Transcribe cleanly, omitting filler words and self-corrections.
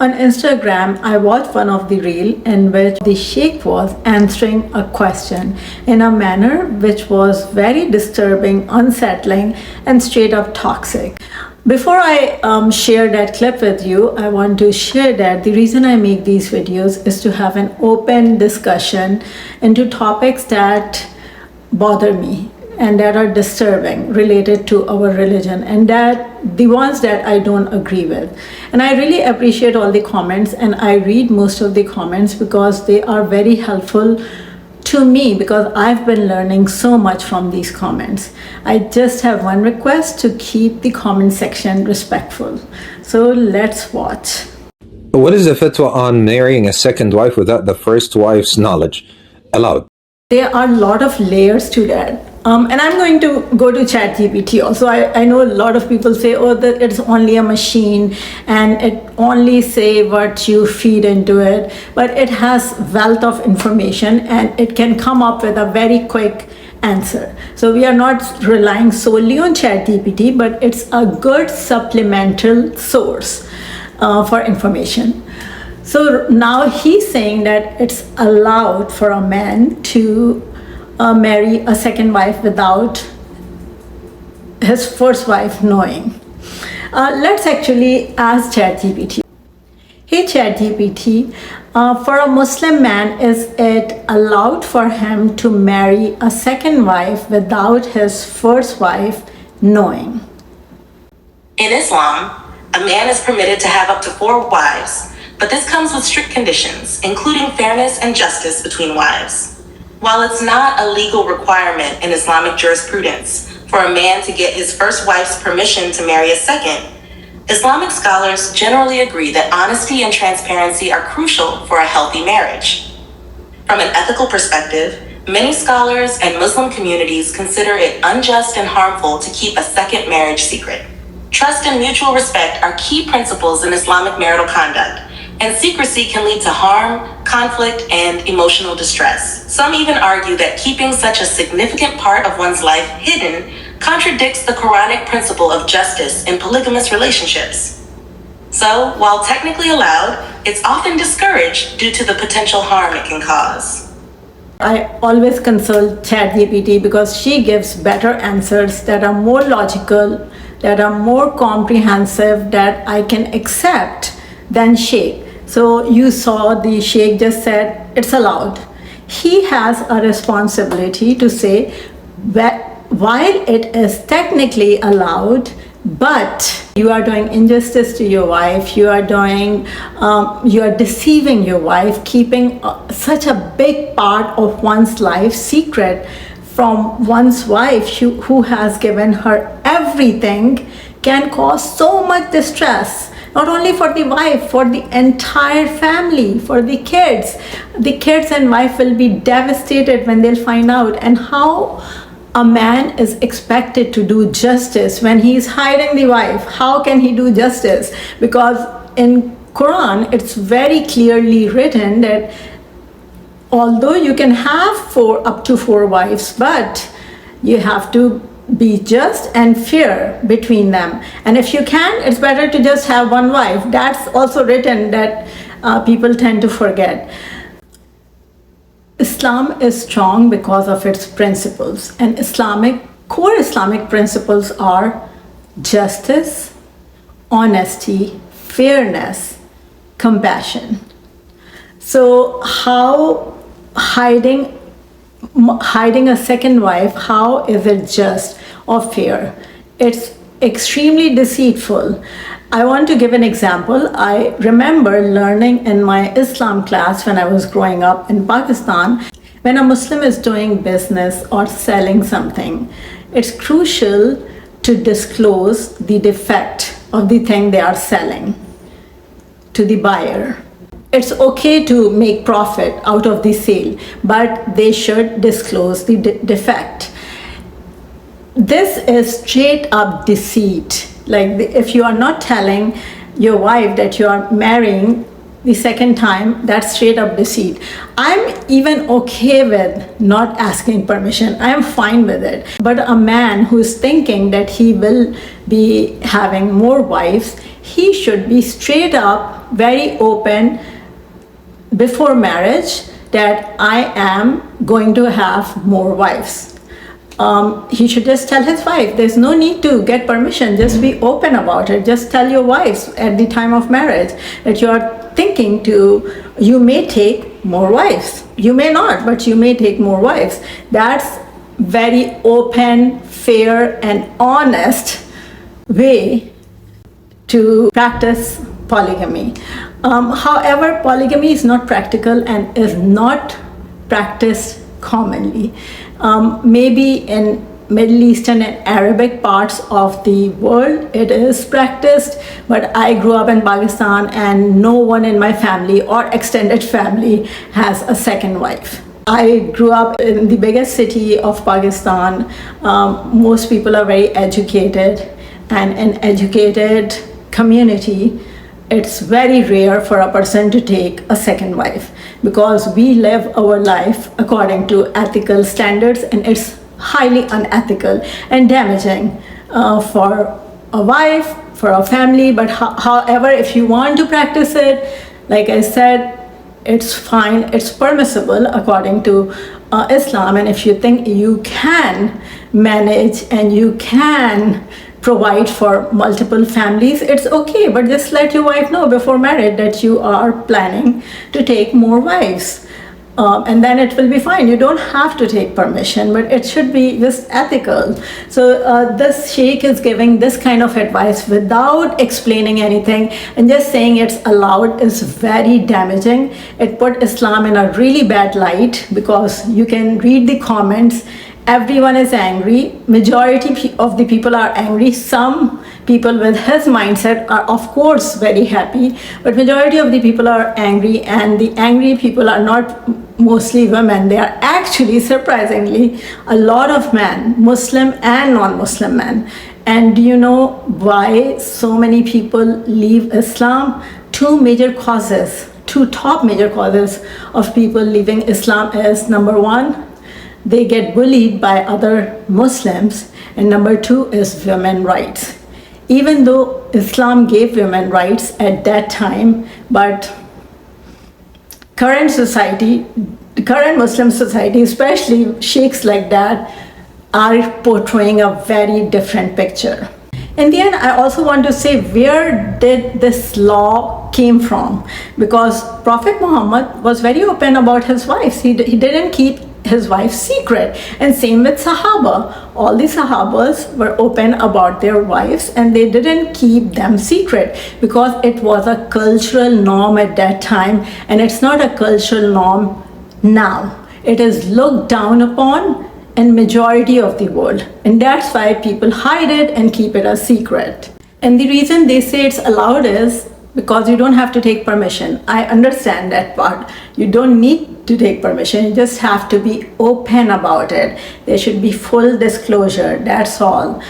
On Instagram, I watched one of the reel in which the sheikh was answering a question in a manner which was very disturbing, unsettling, and straight up toxic. Before I share that clip with you, I want to share that the reason I make these videos is to have an open discussion into topics that bother me and that are disturbing related to our religion, and that the ones that I don't agree with. And I really appreciate all the comments, and I read most of the comments because they are very helpful to me, because I've been learning so much from these comments. I just have one request: to keep the comment section respectful. So let's watch. What is the fatwa on marrying a second wife without the first wife's knowledge? Allowed? There are a lot of layers to that. And I'm going to go to ChatGPT also. I know a lot of people say, oh, that it's only a machine and it only say what you feed into it, but it has wealth of information and it can come up with a very quick answer. So we are not relying solely on ChatGPT, but it's a good supplemental source for information. So now he's saying that it's allowed for a man to marry a second wife without his first wife knowing. Let's actually ask ChatGPT. Hey ChatGPT, for a Muslim man, is it allowed for him to marry a second wife without his first wife knowing? In Islam, a man is permitted to have up to 4 wives, but this comes with strict conditions, including fairness and justice between wives. While it's not a legal requirement in Islamic jurisprudence for a man to get his first wife's permission to marry a second, Islamic scholars generally agree that honesty and transparency are crucial for a healthy marriage. From an ethical perspective, many scholars and Muslim communities consider it unjust and harmful to keep a second marriage secret. Trust and mutual respect are key principles in Islamic marital conduct, and secrecy can lead to harm, conflict, and emotional distress. Some even argue that keeping such a significant part of one's life hidden contradicts the Quranic principle of justice in polygamous relationships. So, while technically allowed, it's often discouraged due to the potential harm it can cause. I always consult ChatGPT because she gives better answers that are more logical, that are more comprehensive, that I can accept than Sheikh. So you saw the Sheikh just said it's allowed. He has a responsibility to say that while it is technically allowed, but you are doing injustice to your wife, you are deceiving your wife, keeping such a big part of one's life secret from one's wife who has given her everything, can cause so much distress. Not only for the wife, for the entire family, for the kids. The kids and wife will be devastated when they'll find out. And how a man is expected to do justice when he is hiding the wife? How can he do justice? Because in Quran, it's very clearly written that although you can have up to 4 wives, but you have to be just and fair between them. And if you can, it's better to just have 1 wife. That's also written, that people tend to forget. Islam is strong because of its principles, and core Islamic principles are justice, honesty, fairness, compassion. So how hiding a second wife, how is it just or fair? It's extremely deceitful. I want to give an example. I remember learning in my Islam class when I was growing up in Pakistan, when a Muslim is doing business or selling something, it's crucial to disclose the defect of the thing they are selling to the buyer. It's okay to make profit out of the sale, but they should disclose the defect. This is straight up deceit. Like, if you are not telling your wife that you are marrying the second time, that's straight up deceit. I'm even okay with not asking permission. I am fine with it. But a man who's thinking that he will be having more wives, he should be straight up, very open before marriage that I am going to have more wives. He should just tell his wife. There's no need to get permission. Just be open about it. Just tell your wives at the time of marriage that you are thinking you may take more wives. You may not, but you may take more wives. That's very open, fair, and honest way to practice polygamy. However, polygamy is not practical and is not practiced commonly. Maybe in Middle Eastern and Arabic parts of the world it is practiced, but I grew up in Pakistan and no one in my family or extended family has a second wife. I grew up in the biggest city of Pakistan. Most people are very educated, and in educated community it's very rare for a person to take a second wife because we live our life according to ethical standards, and it's highly unethical and damaging for a wife, for a family. But however, if you want to practice it, like I said, it's fine, it's permissible according to Islam. And if you think you can manage and you can provide for multiple families, it's okay, but just let your wife know before marriage that you are planning to take more wives, and then it will be fine. You don't have to take permission, but it should be just ethical. So this sheikh is giving this kind of advice without explaining anything and just saying it's allowed is very damaging. It put Islam in a really bad light because you can read the comments. Everyone is angry. Majority of the people are angry. Some people with his mindset are of course very happy, but majority of the people are angry, and the angry people are not mostly women. They are actually, surprisingly, a lot of men, Muslim and non-Muslim men. And do you know why so many people leave Islam? Two top major causes of people leaving Islam is, number one, they get bullied by other Muslims, and number two is women rights. Even though Islam gave women rights at that time, but current Muslim society, especially sheikhs like that, are portraying a very different picture. In the end, I also want to say, where did this law came from? Because Prophet Muhammad was very open about his wives. He didn't keep his wife's secret, and same with Sahaba. All the Sahabas were open about their wives and they didn't keep them secret because it was a cultural norm at that time, and it's not a cultural norm now. It is looked down upon in majority of the world, and that's why people hide it and keep it a secret. And the reason they say it's allowed is because you don't have to take permission. I understand that part. You don't need to take permission. You just have to be open about it. There should be full disclosure. That's all.